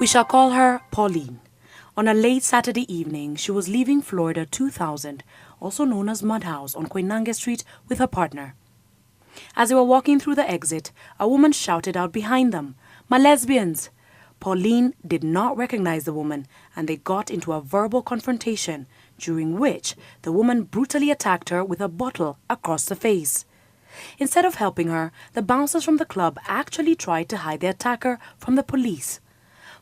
We shall call her Pauline. On a late Saturday evening, she was leaving Florida 2000, also known as Mud House, on Koinange Street with her partner. As they were walking through the exit, a woman shouted out behind them, "My lesbians!" Pauline did not recognize the woman, and they got into a verbal confrontation, during which the woman brutally attacked her with a bottle across the face. Instead of helping her, the bouncers from the club actually tried to hide the attacker from the police.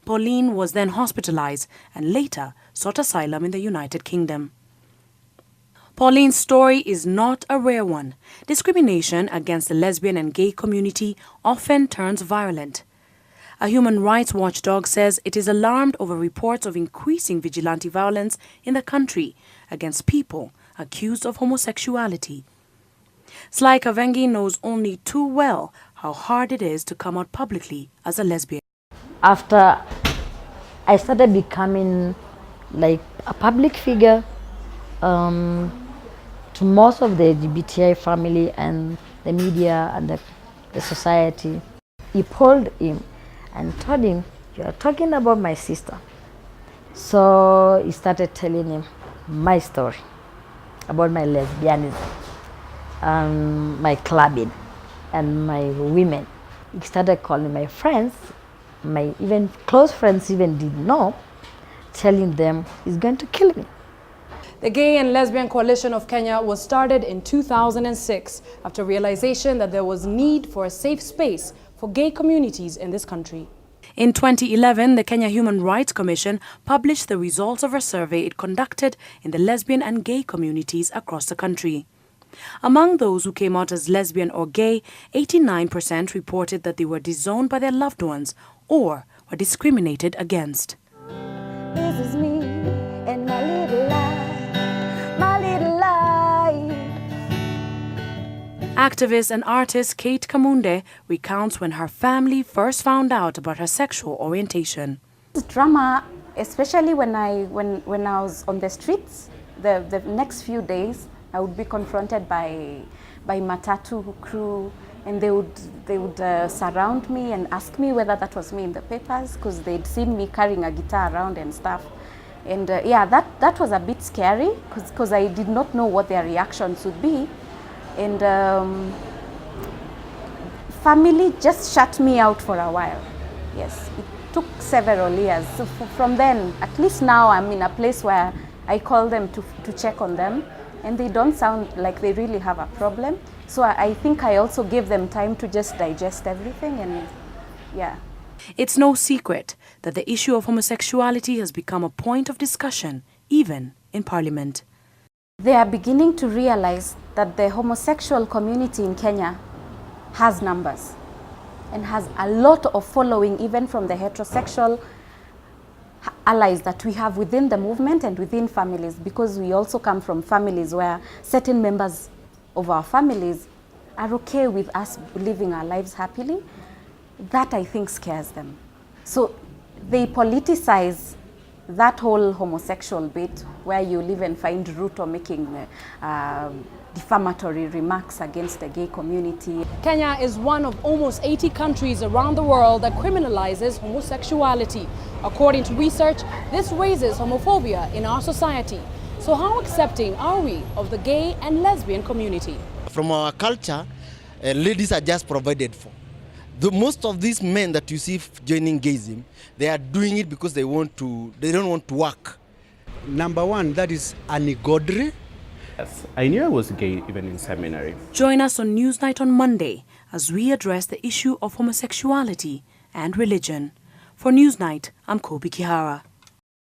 Pauline was then hospitalized and later sought asylum in the United Kingdom. Pauline's story is not a rare one. Discrimination against the lesbian and gay community often turns violent. A human rights watchdog says it is alarmed over reports of increasing vigilante violence in the country against people accused of homosexuality. Sly Kavengi knows only too well how hard it is to come out publicly as a lesbian. After I started becoming like a public figure to most of the LGBTI family and the media and the society, he pulled him and told him, "You are talking about my sister." So he started telling him my story about my lesbianism, my clubbing, and my women. He started calling my friends, my even close friends even didn't know, telling them he's going to kill me. The Gay and Lesbian Coalition of Kenya was started in 2006 after realization that there was need for a safe space for gay communities in this country. In 2011, the Kenya Human Rights Commission published the results of a survey it conducted in the lesbian and gay communities across the country. Among those who came out as lesbian or gay, 89% reported that they were disowned by their loved ones or were discriminated against. This is me and my little life, my little life. Activist and artist Kate Kamunde recounts when her family first found out about her sexual orientation. Drama, especially when I was on the streets, the next few days, I would be confronted by matatu crew, and they would surround me and ask me whether that was me in the papers, because they'd seen me carrying a guitar around and stuff. And yeah, that was a bit scary, because I did not know what their reactions would be. And family just shut me out for a while. Yes, it took several years. So from then, at least now I'm in a place where I call them to check on them, and they don't sound like they really have a problem. So I think I also give them time to just digest everything, and yeah. It's no secret that the issue of homosexuality has become a point of discussion, even in Parliament. They are beginning to realize that the homosexual community in Kenya has numbers and has a lot of following, even from the heterosexual allies that we have within the movement and within families, because we also come from families where certain members of our families are okay with us living our lives happily. That, I think, scares them. So they politicize that whole homosexual bit, where you'll even find Ruto making defamatory remarks against the gay community. Kenya is one of almost 80 countries around the world that criminalizes homosexuality. According to research, this raises homophobia in our society. So how accepting are we of the gay and lesbian community? From our culture, ladies are just provided for. Most of these men that you see joining gayism, they are doing it because they don't want to work. Number one, that is ungodly. Yes, I knew I was gay even in seminary. Join us on Newsnight on Monday as we address the issue of homosexuality and religion. For Newsnight, I'm Kobi Kihara.